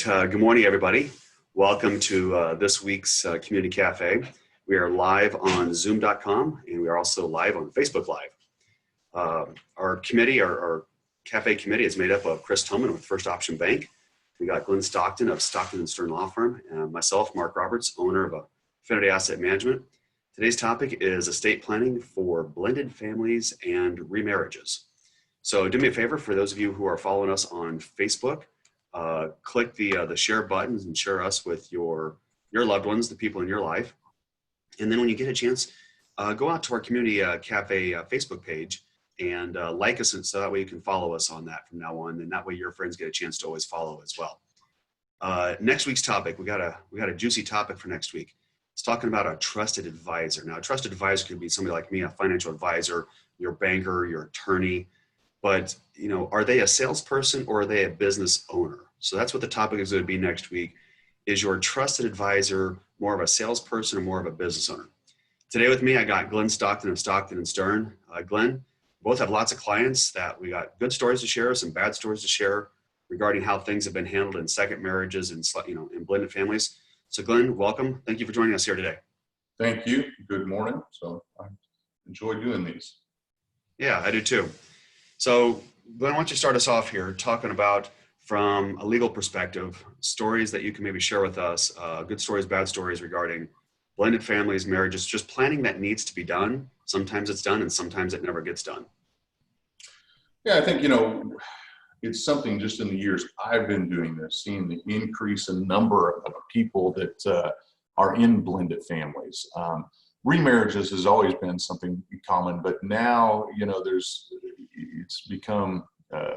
Good morning, everybody. Welcome to this week's Community Cafe. We are live on Zoom.com, and we are also live on Facebook Live. Our committee, our cafe committee, is made up of Chris Tillman with First Option Bank. We got Glenn Stockton of Stockton and Stern Law Firm, and myself, Mark Roberts, owner of Affinity Asset Management. Today's topic is estate planning for blended families and remarriages. So do me a favor, for those of you who are following us on Facebook, click the share buttons and share us with your loved ones, the people in your life. And then when you get a chance, go out to our Community Cafe Facebook page and like us, so that way you can follow us on that from now on, and that way your friends get a chance to always follow as well. Next week's topic, we got a juicy topic for next week. It's talking about a trusted advisor. Now, a trusted advisor could be somebody like me, a financial advisor, your banker, your attorney. But, are they a salesperson or are they a business owner? So that's what the topic is going to be next week. Is your trusted advisor more of a salesperson or more of a business owner? Today with me, I got Glenn Stockton of Stockton and Stern. Glenn, both have lots of clients that we got good stories to share, some bad stories to share regarding how things have been handled in second marriages and, in blended families. So Glenn, welcome. Thank you for joining us here today. Thank you. Good morning. So I enjoy doing these. Yeah, I do too. So Glenn, why don't you start us off here talking about, from a legal perspective, stories that you can maybe share with us, good stories, bad stories regarding blended families, marriages, just planning that needs to be done. Sometimes it's done and sometimes it never gets done. Yeah, I think, it's something just in the years I've been doing this, seeing the increase in number of people that are in blended families. Remarriages has always been something common, but now, it's become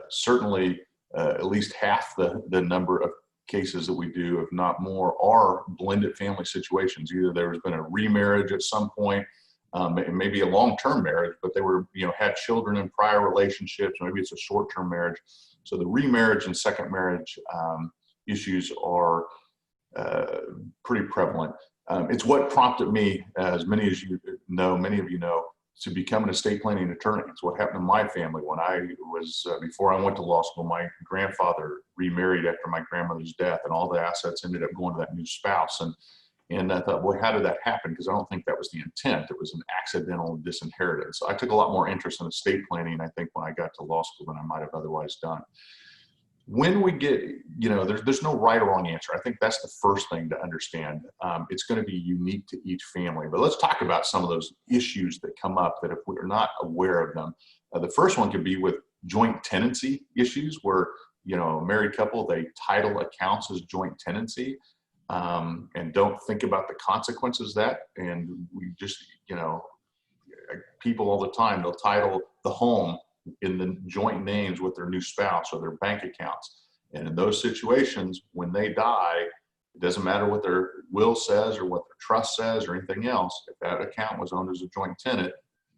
certainly at least half the number of cases that we do, if not more, are blended family situations. Either there's been a remarriage at some point, maybe a long-term marriage, but they were, had children in prior relationships. Maybe it's a short-term marriage. So the remarriage and second marriage issues are pretty prevalent. It's what prompted me, as many of you know, to become an estate planning attorney. It's what happened in my family when I was, before I went to law school, my grandfather remarried after my grandmother's death, and all the assets ended up going to that new spouse. And I thought, well, how did that happen? Because I don't think that was the intent. It was an accidental disinheritance. So I took a lot more interest in estate planning, I think, when I got to law school than I might have otherwise done. When we get, there's no right or wrong answer. I think that's the first thing to understand. It's going to be unique to each family. But let's talk about some of those issues that come up that if we're not aware of them. The first one could be with joint tenancy issues where, a married couple, they title accounts as joint tenancy. And don't think about the consequences of that. And we just, people all the time, they'll title the home in the joint names with their new spouse or their bank accounts. And in those situations, when they die, it doesn't matter what their will says or what their trust says or anything else. If that account was owned as a joint tenant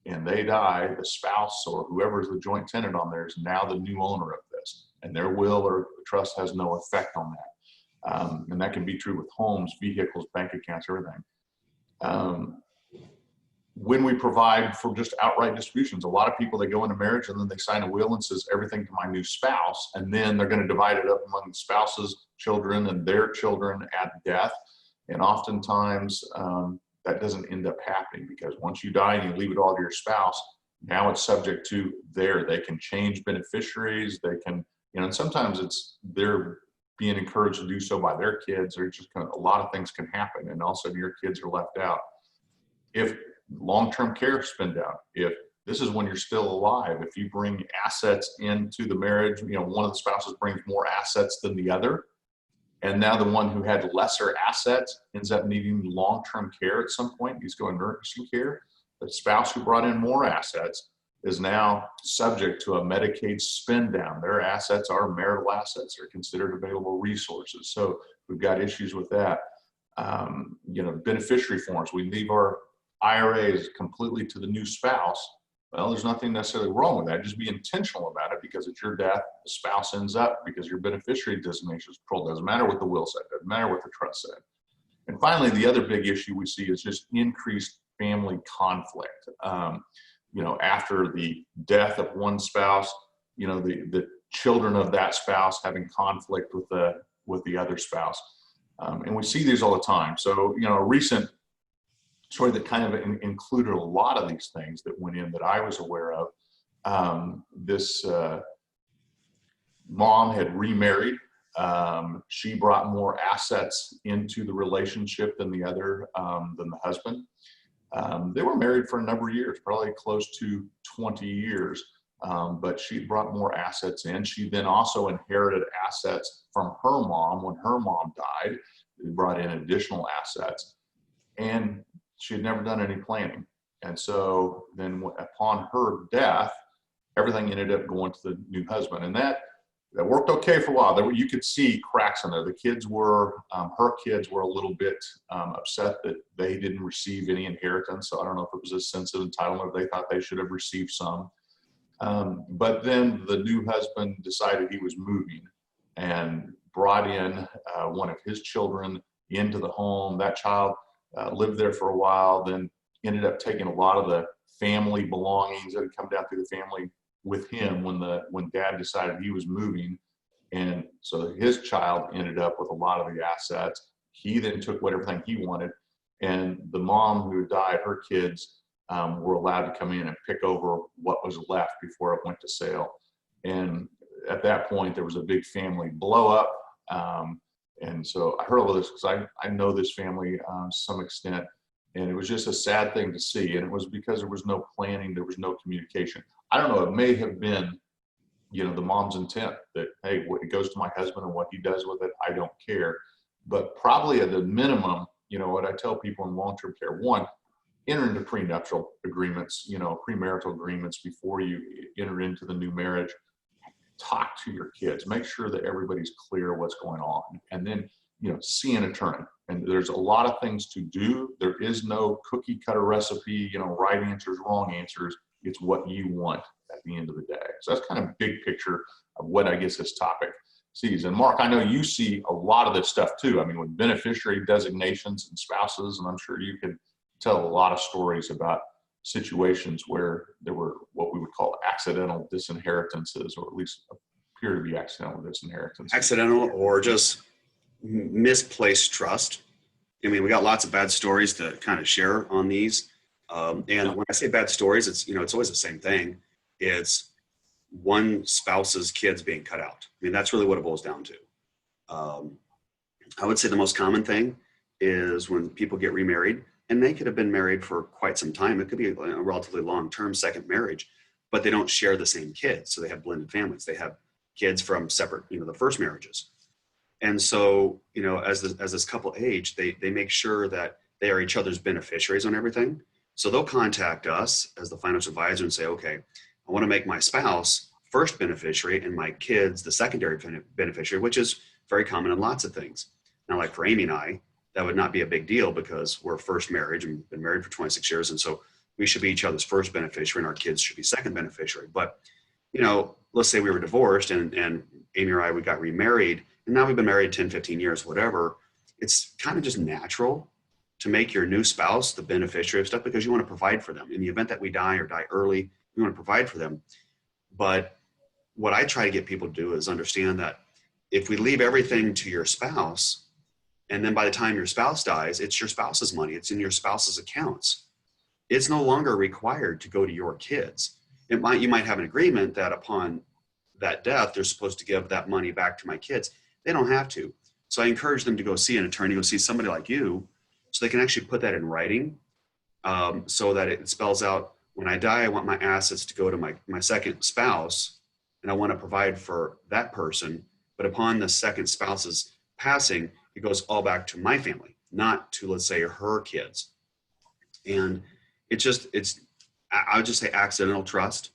and they die, the spouse or whoever is the joint tenant on there is now the new owner of this. And their will or trust has no effect on that. And that can be true with homes, vehicles, bank accounts, everything. When we provide for just outright distributions, a lot of people, they go into marriage and then they sign a will and says everything to my new spouse, and then they're going to divide it up among the spouse's children and their children at death. And oftentimes that doesn't end up happening, because once you die and you leave it all to your spouse, now it's subject to they can change beneficiaries, they can, and sometimes they're being encouraged to do so by their kids, or just kind of a lot of things can happen, and all of a sudden your kids are left out. If long-term care spin down, if this is when you're still alive, if you bring assets into the marriage, one of the spouses brings more assets than the other, and now the one who had lesser assets ends up needing long-term care at some point, he's going emergency care. The spouse who brought in more assets is now subject to a Medicaid spin down. Their assets are marital assets, are considered available resources. So we've got issues with that. Beneficiary forms, we leave our IRAs completely to the new spouse. Well, there's nothing necessarily wrong with that. Just be intentional about it, because it's your death, the spouse ends up, because your beneficiary designation is controlled. Doesn't matter what the will said, doesn't matter what the trust said. And finally, the other big issue we see is just increased family conflict. After the death of one spouse, the children of that spouse having conflict with with the other spouse. And we see these all the time. So, a recent story that kind of included a lot of these things that went in that I was aware of. This mom had remarried. She brought more assets into the relationship than the husband. They were married for a number of years, probably close to 20 years. But she brought more assets in. She then also inherited assets from her mom when her mom died. They brought in additional assets, and she had never done any planning. And so then upon her death, everything ended up going to the new husband. And that worked okay for a while. You could see cracks in there. The kids were, her kids were a little bit upset that they didn't receive any inheritance. So I don't know if it was a sense of entitlement, they thought they should have received some. But then the new husband decided he was moving and brought in one of his children into the home. That child lived there for a while, then ended up taking a lot of the family belongings that had come down through the family with him when dad decided he was moving. And so his child ended up with a lot of the assets. He then took everything he wanted, and the mom who died, her kids were allowed to come in and pick over what was left before it went to sale. And at that point, there was a big family blow up. And so I heard all of this because I know this family to some extent, and it was just a sad thing to see. And it was because there was no planning, there was no communication. I don't know, it may have been, the mom's intent that, hey, it goes to my husband and what he does with it, I don't care. But probably at the minimum, what I tell people in long-term care, one, enter into prenuptial agreements, premarital agreements before you enter into the new marriage. Talk to your kids, make sure that everybody's clear what's going on, and then, see an attorney. And there's a lot of things to do. There is no cookie cutter recipe, right answers, wrong answers. It's what you want at the end of the day. So that's kind of big picture of what I guess this topic sees. And Mark, I know you see a lot of this stuff too. I mean, with beneficiary designations and spouses, and I'm sure you can tell a lot of stories about situations where there were what we would call accidental disinheritances, or at least appear to be accidental disinheritances. Accidental or just misplaced trust. I mean, we got lots of bad stories to kind of share on these. And when I say bad stories, it's always the same thing. It's one spouse's kids being cut out. I mean, that's really what it boils down to. I would say the most common thing is when people get remarried, and they could have been married for quite some time. It could be a relatively long-term second marriage, but they don't share the same kids. So they have blended families. They have kids from separate, the first marriages. And so, as this couple age, they make sure that they are each other's beneficiaries on everything. So they'll contact us as the financial advisor and say, okay, I want to make my spouse first beneficiary and my kids the secondary beneficiary, which is very common in lots of things. Now, like for Amy and I, that would not be a big deal because we're first marriage and been married for 26 years. And so we should be each other's first beneficiary and our kids should be second beneficiary. But, let's say we were divorced and Amy or I, we got remarried, and now we've been married 10, 15 years, whatever. It's kind of just natural to make your new spouse the beneficiary of stuff because you want to provide for them. In the event that we die or die early, we want to provide for them. But what I try to get people to do is understand that if we leave everything to your spouse, and then by the time your spouse dies, it's your spouse's money. It's in your spouse's accounts. It's no longer required to go to your kids. You might have an agreement that upon that death, they're supposed to give that money back to my kids. They don't have to. So I encourage them to go see an attorney, go see somebody like you, so they can actually put that in writing, so that it spells out, when I die, I want my assets to go to my second spouse, and I want to provide for that person. But upon the second spouse's passing, it goes all back to my family, not to, let's say, her kids. And I would just say accidental trust.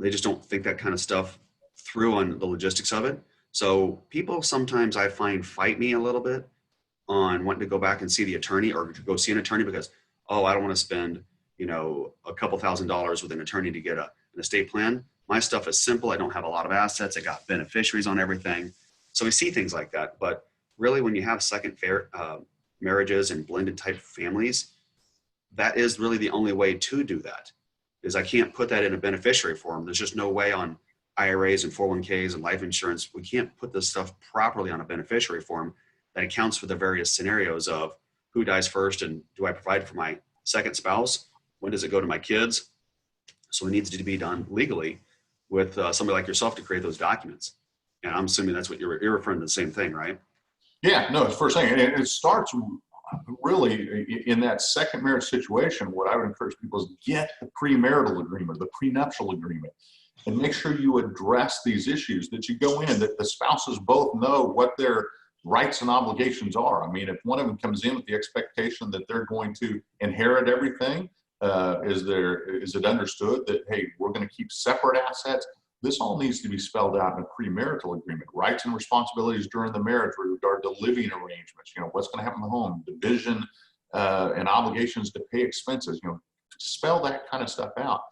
They just don't think that kind of stuff through on the logistics of it. So people sometimes, I find, fight me a little bit on wanting to go back and see the attorney or to go see an attorney because, I don't want to spend, a couple $1,000s with an attorney to get an estate plan. My stuff is simple. I don't have a lot of assets. I got beneficiaries on everything. So we see things like that. But really, when you have second marriages and blended type families, that is really the only way to do that. Is I can't put that in a beneficiary form. There's just no way IRAs and 401ks and life insurance, we can't put this stuff properly on a beneficiary form that accounts for the various scenarios of who dies first and do I provide for my second spouse? When does it go to my kids? So it needs to be done legally with somebody like yourself to create those documents. And I'm assuming that's what you're referring to the same thing, right? Yeah, no, it's first thing. And it starts really in that second marriage situation. What I would encourage people is get the premarital agreement, the prenuptial agreement, and make sure you address these issues, that you go in, that the spouses both know what their rights and obligations are. I mean, if one of them comes in with the expectation that they're going to inherit everything, is it understood that, hey, we're going to keep separate assets? This all needs to be spelled out in a premarital agreement. Rights and responsibilities during the marriage with regard to living arrangements, what's going to happen in the home, division, and obligations to pay expenses, spell that kind of stuff out.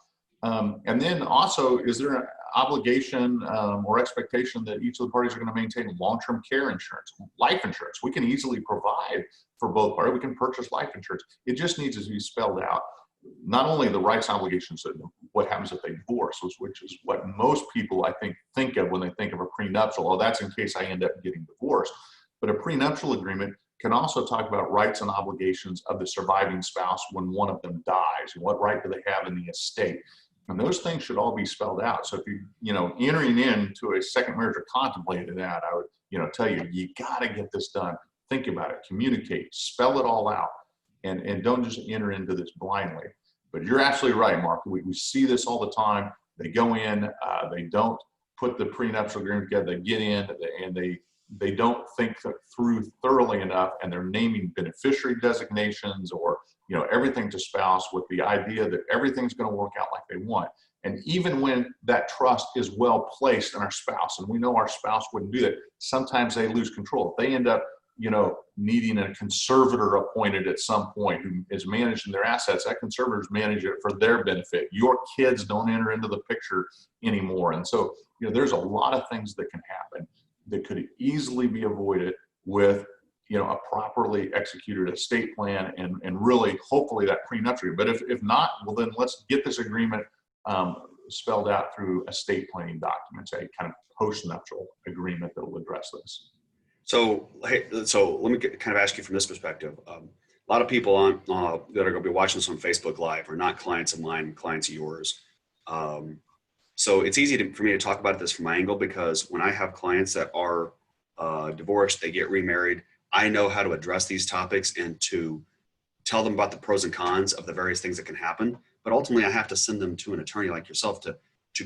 And then also, is there an obligation or expectation that each of the parties are going to maintain long-term care insurance, life insurance? We can easily provide for both parties. We can purchase life insurance. It just needs to be spelled out. Not only the rights and obligations, what happens if they divorce, which is what most people, I think of when they think of a prenuptial. Oh, that's in case I end up getting divorced. But a prenuptial agreement can also talk about rights and obligations of the surviving spouse when one of them dies. What right do they have in the estate? And those things should all be spelled out. So if entering into a second marriage or contemplating that, I would, tell you, you got to get this done. Think about it, communicate, spell it all out, and don't just enter into this blindly. But you're absolutely right, Mark. We see this all the time. They go in, they don't put the prenuptial agreement together, they get in, and they don't think through thoroughly enough, and they're naming beneficiary designations or everything to spouse with the idea that everything's going to work out like they want. And even when that trust is well placed in our spouse, and we know our spouse wouldn't do that, sometimes they lose control. If they end up needing a conservator appointed at some point who is managing their assets, that conservators manage it for their benefit. Your kids don't enter into the picture anymore. And so, there's a lot of things that can happen that could easily be avoided with, a properly executed estate plan and really, hopefully, that prenuptial. But if not, well, then let's get this agreement spelled out through estate planning documents, a kind of post-nuptial agreement that will address this. So let me kind of ask you from this perspective. A lot of people that are going to be watching this on Facebook Live are not clients of mine, clients of yours. So it's easy for me to talk about this from my angle, because when I have clients that are divorced, they get remarried, I know how to address these topics and to tell them about the pros and cons of the various things that can happen. But ultimately, I have to send them to an attorney like yourself to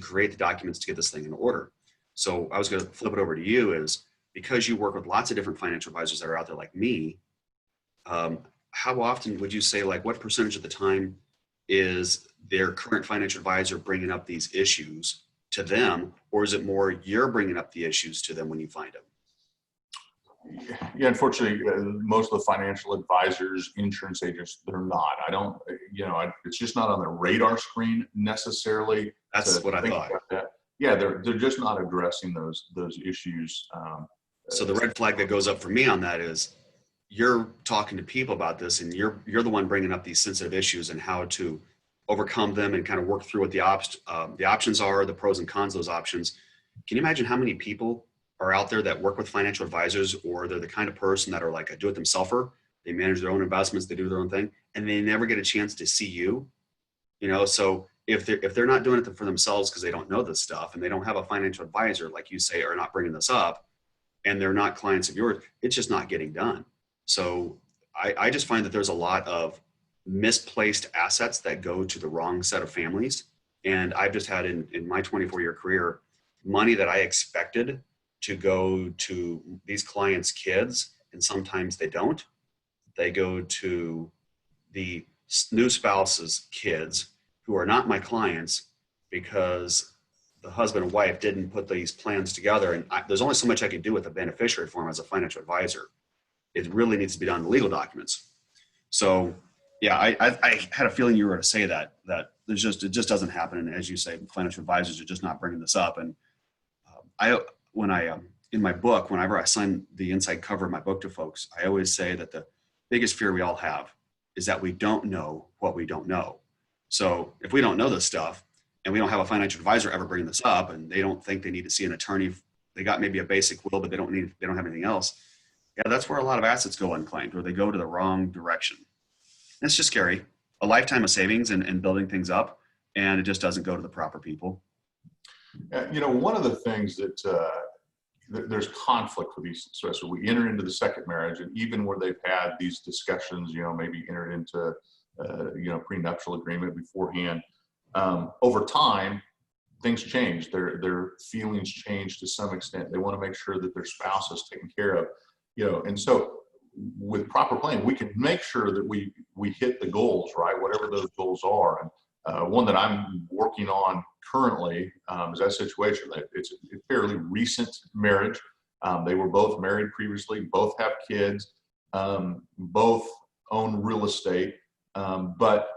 create the documents to get this thing in order. So I was going to flip it over to you is, because you work with lots of different financial advisors that are out there like me, how often would you say, like, what percentage of the time is their current financial advisor bringing up these issues to them, or is it more you're bringing up the issues to them when you find them? Yeah, unfortunately, most of the financial advisors, insurance agents, they're not. I don't, it's just not on their radar screen necessarily. That's what I thought. Yeah, they're just not addressing those issues. So the red flag that goes up for me on that is you're talking to people about this, and you're the one bringing up these sensitive issues and how to overcome them and kind of work through what the options are, the pros and cons of those options. Can you imagine how many people are out there that work with financial advisors, or they're the kind of person that are like a do-it-themselfer? They manage their own investments, they do their own thing, and they never get a chance to see you. So if they're not doing it for themselves because they don't know this stuff, and they don't have a financial advisor, like you say, are not bringing this up, and they're not clients of yours, it's just not getting done. So I just find that there's a lot of misplaced assets that go to the wrong set of families. And I've just had in my 24-year career, money that I expected to go to these clients' kids, and sometimes they don't. They go to the new spouse's kids who are not my clients, because the husband and wife didn't put these plans together. And there's only so much I can do with a beneficiary form as a financial advisor. It really needs to be done in the legal documents. So yeah, I had a feeling you were going to say that it just doesn't happen. And as you say, financial advisors are just not bringing this up. And in my book, whenever I sign the inside cover of my book to folks, I always say that the biggest fear we all have is that we don't know what we don't know. So if we don't know this stuff, and we don't have a financial advisor ever bring this up, and they don't think they need to see an attorney. They got maybe a basic will, but they don't have anything else. Yeah, that's where a lot of assets go unclaimed, or they go to the wrong direction. And it's just scary. A lifetime of savings and building things up, and it just doesn't go to the proper people. One of the things that there's conflict with these, especially we enter into the second marriage, and even where they've had these discussions, maybe entered into, pre-nuptial agreement beforehand. Over time, things change. Their feelings change to some extent. They want to make sure that their spouse is taken care of, and so with proper planning, we can make sure that we hit the goals, right? Whatever those goals are. And one that I'm working on currently is that situation. It's a fairly recent marriage. They were both married previously, both have kids, both own real estate, but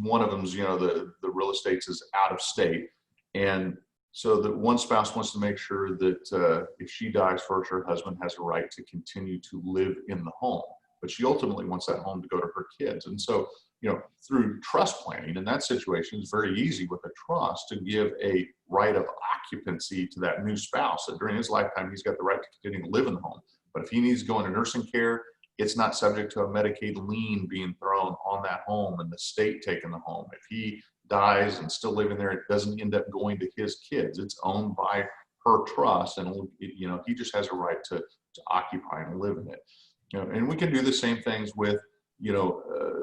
one of them's, the real estate is out of state. And so that one spouse wants to make sure that if she dies first, her husband has a right to continue to live in the home. But she ultimately wants that home to go to her kids. And so, through trust planning in that situation, it's very easy with a trust to give a right of occupancy to that new spouse, that during his lifetime, he's got the right to continue to live in the home. But if he needs to go into nursing care, it's not subject to a Medicaid lien being thrown on that home and the state taking the home. If he dies and still living there, it doesn't end up going to his kids. It's owned by her trust, and he just has a right to occupy and live in it. And we can do the same things with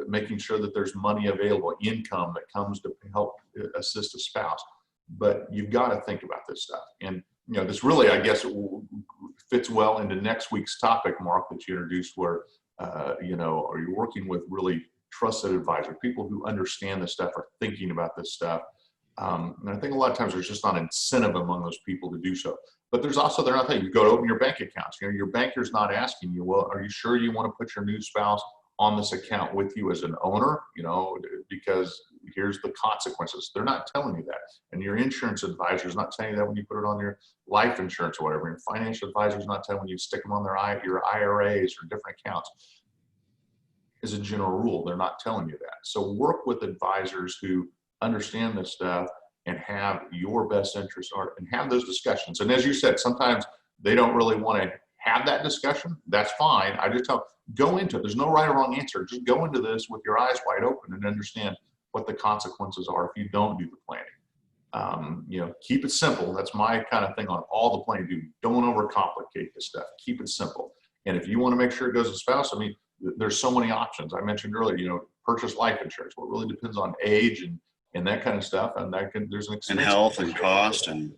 making sure that there's money available, income that comes to help assist a spouse. But you've got to think about this stuff. And this really, I guess, fits well into next week's topic, Mark, that you introduced, where are you working with really trusted advisors, people who understand this stuff, are thinking about this stuff. And I think a lot of times there's just not incentive among those people to do so. But they're not saying you go to open your bank accounts. Your banker's not asking you, well, are you sure you want to put your new spouse on this account with you as an owner? Because here's the consequences. They're not telling you that. And your insurance advisor is not telling you that when you put it on your life insurance or whatever. Your financial advisor is not telling you when you stick them on your IRAs or different accounts. As a general rule, they're not telling you that. So work with advisors who understand this stuff and have your best interest and have those discussions. And as you said, sometimes they don't really want to have that discussion. That's fine. I just go into it. There's no right or wrong answer. Just go into this with your eyes wide open and understand what the consequences are if you don't do the planning. Keep it simple. That's my kind of thing on all the planning. Don't overcomplicate this stuff. Keep it simple. And if you want to make sure it goes to spouse, there's so many options. I mentioned earlier, purchase life insurance. Well, it really depends on age and that kind of stuff. And there's an expense. And health and cost and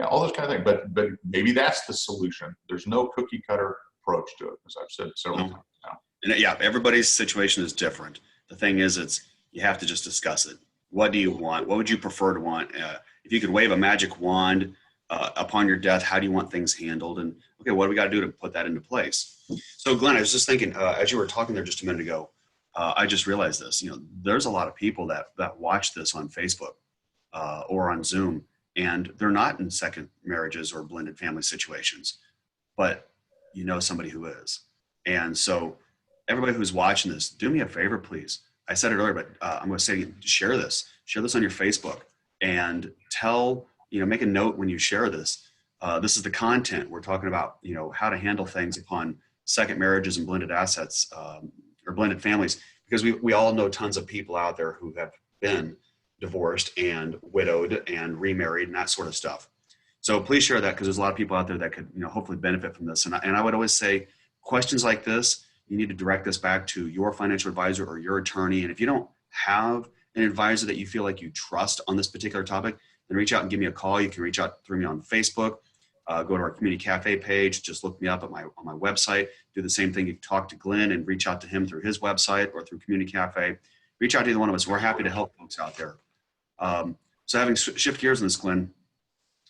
all those kind of things. But maybe that's the solution. There's no cookie cutter approach to it, as I've said several times now. And everybody's situation is different. The thing is, you have to just discuss it. What do you want? What would you prefer to want? If you could wave a magic wand upon your death, how do you want things handled? And okay, what do we got to do to put that into place? So Glenn, I was just thinking, as you were talking there just a minute ago, I just realized this, there's a lot of people that watch this on Facebook or on Zoom, and they're not in second marriages or blended family situations, but somebody who is. And so everybody who's watching this, do me a favor, please. I said it earlier, but I'm going to say, share this on your Facebook, and make a note when you share this. This is the content we're talking about, how to handle things upon second marriages and blended assets or blended families, because we all know tons of people out there who have been divorced and widowed and remarried and that sort of stuff. So please share that, because there's a lot of people out there that could, hopefully benefit from this. And I would always say questions like this, you need to direct this back to your financial advisor or your attorney. And if you don't have an advisor that you feel like you trust on this particular topic, then reach out and give me a call. You can reach out through me on Facebook. Go to our community cafe page, just look me up on my website, do the same thing. You talk to Glenn and reach out to him through his website or through community cafe. Reach out to either one of us. We're happy to help folks out there. So having shift gears in this, Glenn.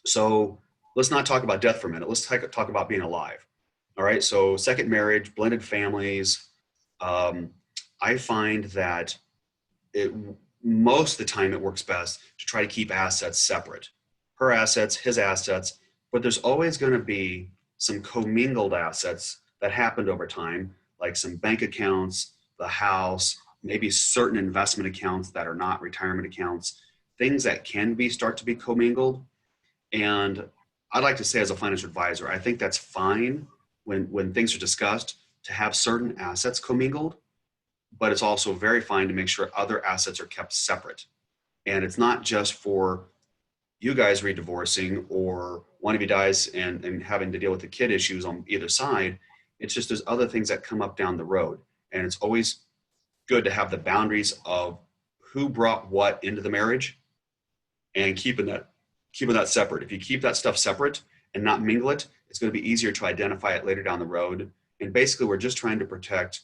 So let's not talk about death for a minute. Let's talk about being alive. All right. So second marriage, blended families. I find that most of the time it works best to try to keep assets separate. Her assets, his assets. But there's always going to be some commingled assets that happened over time, like some bank accounts, the house, maybe certain investment accounts that are not retirement accounts. things that can start to be commingled. And I'd like to say, as a financial advisor, I think that's fine when things are discussed to have certain assets commingled, but it's also very fine to make sure other assets are kept separate. And it's not just for you guys re-divorcing or one of you dies and having to deal with the kid issues on either side. It's just there's other things that come up down the road. And it's always good to have the boundaries of who brought what into the marriage and keeping that separate. If you keep that stuff separate and not mingle it, it's going to be easier to identify it later down the road. And basically, we're just trying to protect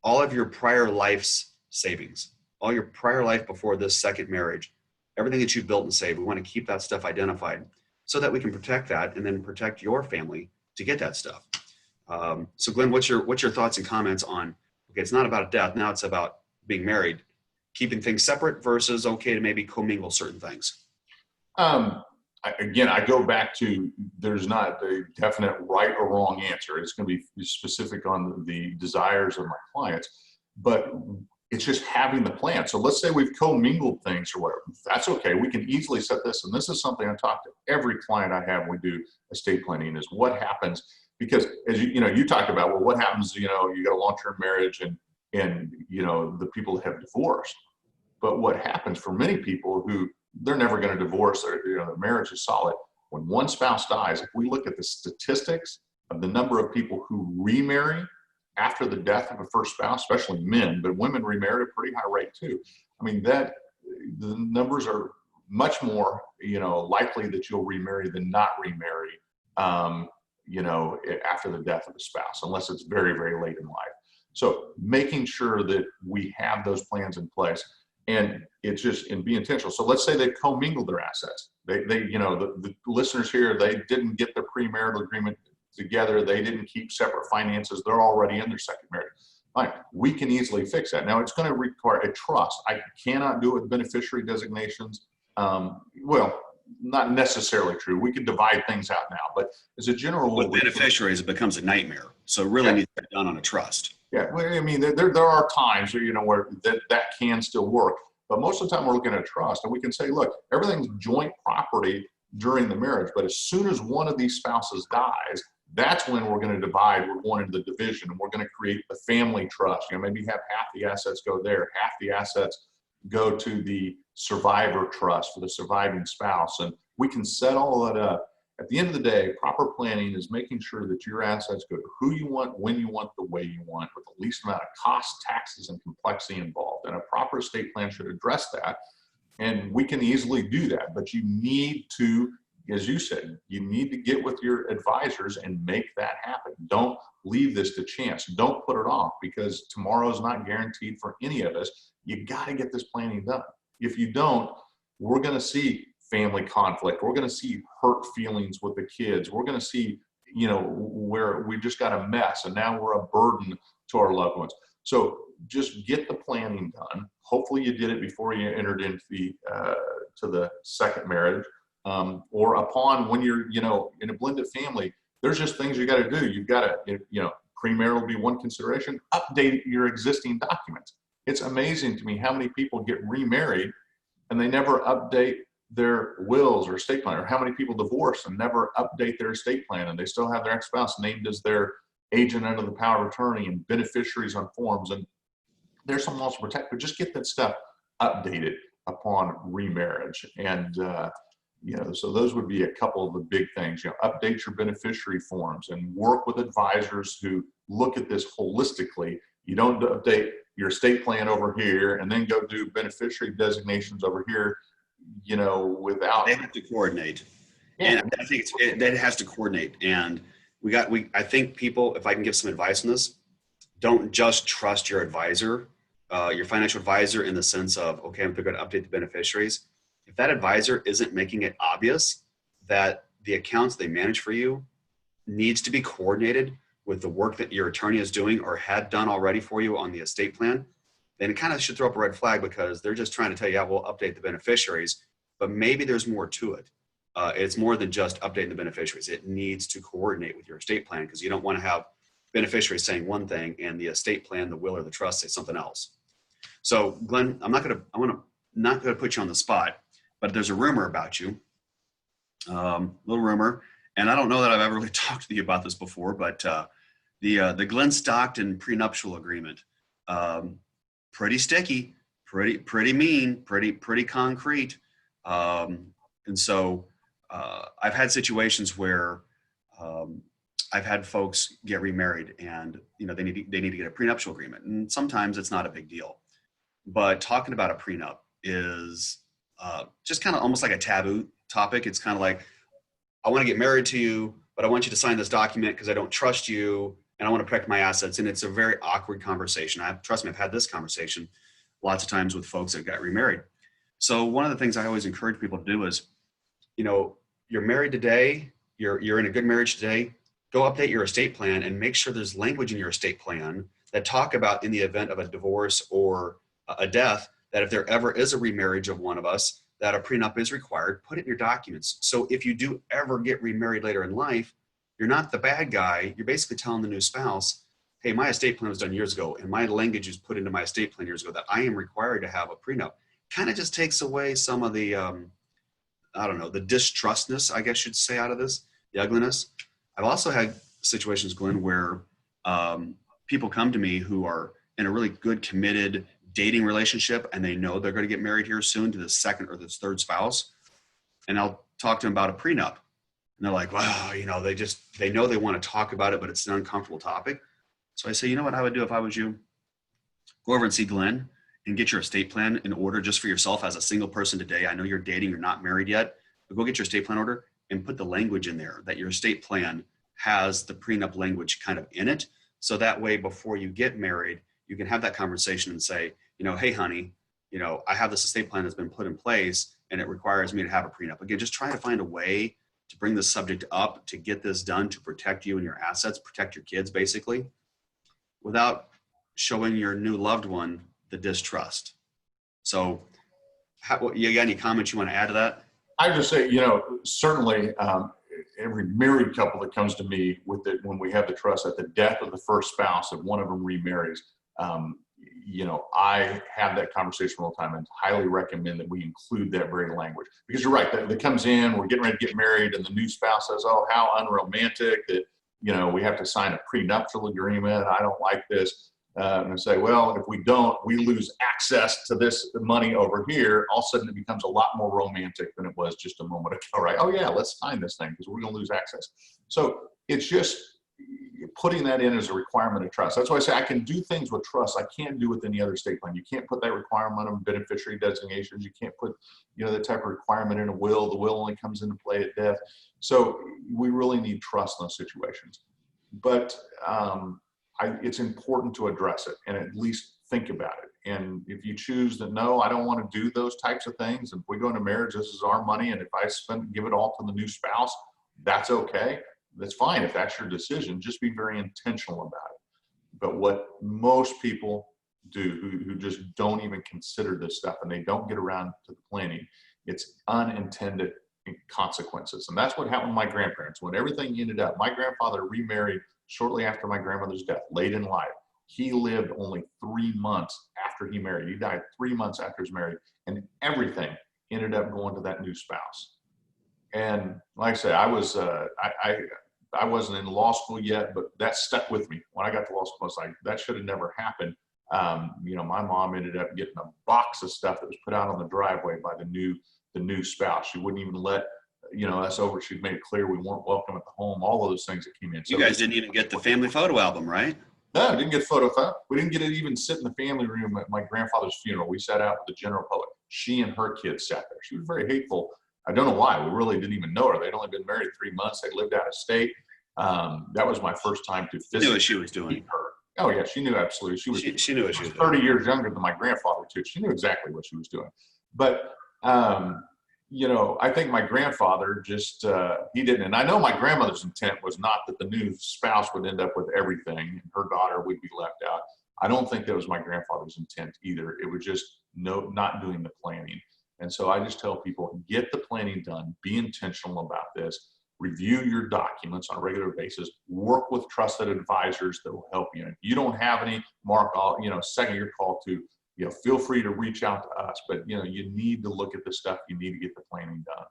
all of your prior life's savings, all your prior life before this second marriage, everything that you've built and saved. We want to keep that stuff identified so that we can protect that and then protect your family to get that stuff. So Glenn, what's your thoughts and comments on, okay, it's not about death, now it's about being married, keeping things separate versus okay to maybe commingle certain things? I go back to, there's not a definite right or wrong answer. It's going to be specific on the desires of my clients, but it's just having the plan. So let's say we've commingled things or whatever. That's okay. We can easily set this. And this is something I talk to every client I have when we do estate planning, is what happens, because as you talked about, well, what happens, you got a long-term marriage and the people that have divorced. But what happens for many people who they're never going to divorce, or the marriage is solid. When one spouse dies, if we look at the statistics of the number of people who remarry after the death of a first spouse, especially men, but women remarry at a pretty high rate too. I mean, that the numbers are much more, likely that you'll remarry than not remarry, after the death of a spouse, unless it's very, very late in life. So making sure that we have those plans in place. And it's just, and be intentional. So let's say they commingled their assets. The listeners here, they didn't get the premarital agreement together. They didn't keep separate finances. They're already in their second marriage. Fine, we can easily fix that. Now it's going to require a trust. I cannot do it with beneficiary designations. Well, not necessarily true. We can divide things out now, but as a general rule, with beneficiaries, it becomes a nightmare. So it really needs to be done on a trust. Yeah, well, I mean, there are times where, where that can still work, but most of the time we're looking at trust, and we can say, look, everything's joint property during the marriage, but as soon as one of these spouses dies, that's when we're going to divide. We're going into the division, and we're going to create the family trust. Maybe have half the assets go there, half the assets go to the survivor trust for the surviving spouse, and we can set all that up. At the end of the day, proper planning is making sure that your assets go to who you want, when you want, the way you want, with the least amount of cost, taxes, and complexity involved. And a proper estate plan should address that. And we can easily do that. But you need to, as you said, you need to get with your advisors and make that happen. Don't leave this to chance. Don't put it off, because tomorrow is not guaranteed for any of us. You got to get this planning done. If you don't, we're going to see family conflict. We're going to see hurt feelings with the kids. We're going to see, where we just got a mess and now we're a burden to our loved ones. So just get the planning done. Hopefully you did it before you entered into the second marriage, or upon when you're, in a blended family. There's just things you got to do. You've got to, premarital be one consideration. Update your existing documents. It's amazing to me how many people get remarried and they never update their wills or estate plan, or how many people divorce and never update their estate plan, and they still have their ex-spouse named as their agent under the power of attorney and beneficiaries on forms. And there's some laws to protect, but just get that stuff updated upon remarriage. And so those would be a couple of the big things. Update your beneficiary forms and work with advisors who look at this holistically. You don't update your estate plan over here and then go do beneficiary designations over here, without. They have to coordinate. Yeah. And I think that has to coordinate. And I think people, if I can give some advice on this, don't just trust your advisor, your financial advisor, in the sense of, okay, I'm going to update the beneficiaries. If that advisor isn't making it obvious that the accounts they manage for you needs to be coordinated with the work that your attorney is doing or had done already for you on the estate plan, then it kind of should throw up a red flag, because they're just trying to tell you, yeah, we'll update the beneficiaries, but maybe there's more to it. It's more than just updating the beneficiaries. It needs to coordinate with your estate plan, because you don't want to have beneficiaries saying one thing and the estate plan, the will, or the trust say something else. So Glenn, I'm not going to put you on the spot, but there's a rumor about you, little rumor. And I don't know that I've ever really talked to you about this before, but the Glenn Stockton prenuptial agreement, pretty sticky, pretty mean, pretty concrete. And so I've had situations where I've had folks get remarried, and they need to get a prenuptial agreement, and sometimes it's not a big deal. But talking about a prenup is just kind of almost like a taboo topic. It's kind of like, I want to get married to you, but I want you to sign this document because I don't trust you and I want to protect my assets. And it's a very awkward conversation. Trust me, I've had this conversation lots of times with folks that got remarried. So one of the things I always encourage people to do is, you're married today, you're in a good marriage today, go update your estate plan and make sure there's language in your estate plan that talk about, in the event of a divorce or a death, that if there ever is a remarriage of one of us, that a prenup is required. Put it in your documents. So if you do ever get remarried later in life, you're not the bad guy. You're basically telling the new spouse, hey, my estate plan was done years ago, and my language is put into my estate plan years ago that I am required to have a prenup. Kind of just takes away some of the, the distrustness, I guess you'd say, out of this, the ugliness. I've also had situations, Glenn, where people come to me who are in a really good, committed dating relationship, and they know they're going to get married here soon to the second or the third spouse. And I'll talk to them about a prenup. And they're like, wow, they know they want to talk about it, but it's an uncomfortable topic. So I say, you know what I would do if I was you? Go over and see Glenn and get your estate plan in order just for yourself as a single person today. I know you're dating, you're not married yet, but go get your estate plan order and put the language in there that your estate plan has the prenup language kind of in it. So that way, before you get married, you can have that conversation and say, hey, honey, I have this estate plan that's been put in place and it requires me to have a prenup. Again, just try to find a way to bring this subject up, to get this done, to protect you and your assets, protect your kids, basically, without showing your new loved one the distrust. So you got any comments you want to add to that? I just say, certainly every married couple that comes to me with it, when we have the trust at the death of the first spouse, if one of them remarries, I have that conversation all the time and highly recommend that we include that very language. Because you're right, that comes in, we're getting ready to get married, and the new spouse says, oh, how unromantic that, we have to sign a prenuptial agreement. I don't like this. And I say, well, if we don't, we lose access to this money over here. All of a sudden, it becomes a lot more romantic than it was just a moment ago, right? Oh, yeah, let's sign this thing because we're going to lose access. So it's just putting that in as a requirement of trust. That's why I say I can do things with trust I can't do with any other estate plan. You can't put that requirement on beneficiary designations. You can't put, that type of requirement in a will. The will only comes into play at death. So we really need trust in those situations. But it's important to address it and at least think about it. And if you choose that, no, I don't want to do those types of things. If we go into marriage, this is our money. And if I give it all to the new spouse, that's okay. That's fine. If that's your decision, just be very intentional about it. But what most people do who just don't even consider this stuff and they don't get around to the planning, it's unintended consequences. And that's what happened to my grandparents. When everything ended up, my grandfather remarried shortly after my grandmother's death, late in life. He lived only 3 months after he married. He died 3 months after he was married, and everything ended up going to that new spouse. And like I said, I wasn't in law school yet, but that stuck with me. When I got to law school, I was like, that should have never happened. My mom ended up getting a box of stuff that was put out on the driveway by the new spouse. She wouldn't even let us over. She'd made it clear we weren't welcome at the home, all of those things that came in. So you guys didn't even get the family photo album, right? No, didn't get photo. We didn't get to even sit in the family room at my grandfather's funeral. We sat out with the general public. She and her kids sat there. She was very hateful. I don't know why. We really didn't even know her. They'd only been married 3 months. They lived out of state. That was my first time to physically knew what she was doing. her. Oh yeah, she knew absolutely. She knew what she was 30 doing. years younger than my grandfather too. She knew exactly what she was doing. But I think my grandfather just, he didn't. And I know my grandmother's intent was not that the new spouse would end up with everything and her daughter would be left out. I don't think that was my grandfather's intent either. It was just not doing the planning. And so I just tell people, get the planning done, be intentional about this, review your documents on a regular basis, work with trusted advisors that will help you. If you don't have any, second your call to feel free to reach out to us. But, you need to look at this stuff. You need to get the planning done.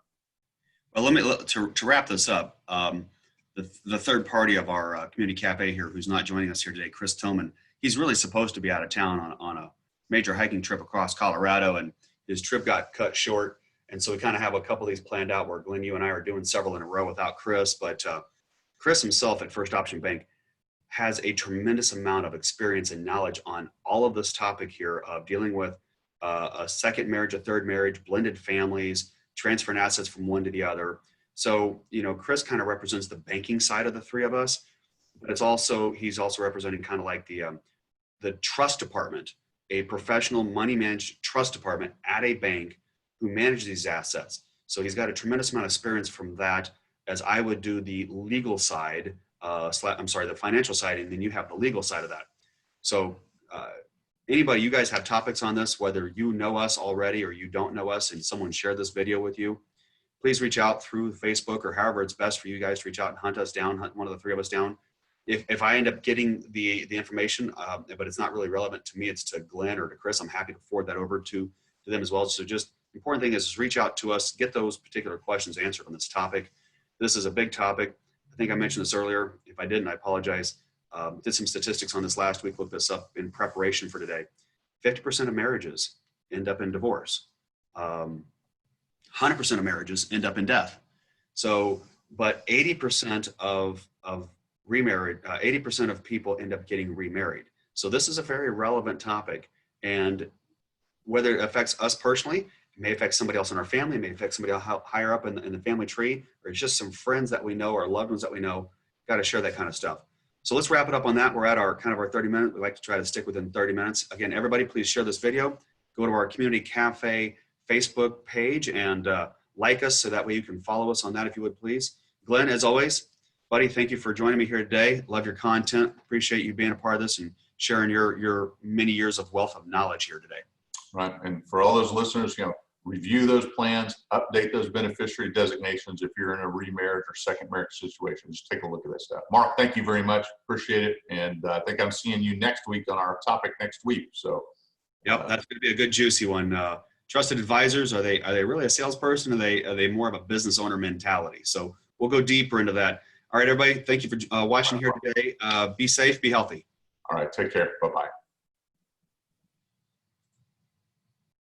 Well, to wrap this up, the third party of our community cafe here, who's not joining us here today, Chris Tillman, he's really supposed to be out of town on a major hiking trip across Colorado, and his trip got cut short. And so we kind of have a couple of these planned out where Glenn, you and I are doing several in a row without Chris. But Chris himself at First Option Bank has a tremendous amount of experience and knowledge on all of this topic here of dealing with a second marriage, a third marriage, blended families, transferring assets from one to the other. So, Chris kind of represents the banking side of the three of us, but he's also representing kind of like the trust department, a professional money managed trust department at a bank who manages these assets. So he's got a tremendous amount of experience from that, as I would do the legal side, the financial side, and then you have the legal side of that. So anybody, you guys have topics on this, whether you know us already or you don't know us and someone shared this video with you, please reach out through Facebook or however it's best for you guys to reach out and hunt one of the three of us down. If I end up getting the information, but it's not really relevant to me, it's to Glenn or to Chris, I'm happy to forward that over to them as well. So just the important thing is reach out to us, get those particular questions answered on this topic. This is a big topic. I think I mentioned this earlier. If I didn't, I apologize. Did some statistics on this last week, looked this up in preparation for today. 50% of marriages end up in divorce. 100% of marriages end up in death. So, but 80% of remarried, 80% of people end up getting remarried. So this is a very relevant topic. And whether it affects us personally, it may affect somebody else in our family, it may affect somebody else higher up in the family tree, or it's just some friends that we know or loved ones that we know. Got to share that kind of stuff. So let's wrap it up on that. We're at our 30 minutes. We like to try to stick within 30 minutes. Again, everybody, please share this video. Go to our Community Cafe Facebook page and like us so that way you can follow us on that if you would, please. Glenn, as always, buddy, thank you for joining me here today. Love your content. Appreciate you being a part of this and sharing your many years of wealth of knowledge here today. Right. And for all those listeners, review those plans, update those beneficiary designations if you're in a remarriage or second marriage situation. Just take a look at that stuff. Mark, thank you very much. Appreciate it. And I think I'm seeing you next week on our topic next week. So, yep, that's going to be a good juicy one. Trusted advisors, are they really a salesperson? Are they more of a business owner mentality? So we'll go deeper into that. All right, everybody, thank you for watching here today. Be safe, be healthy. All right, take care. Bye-bye.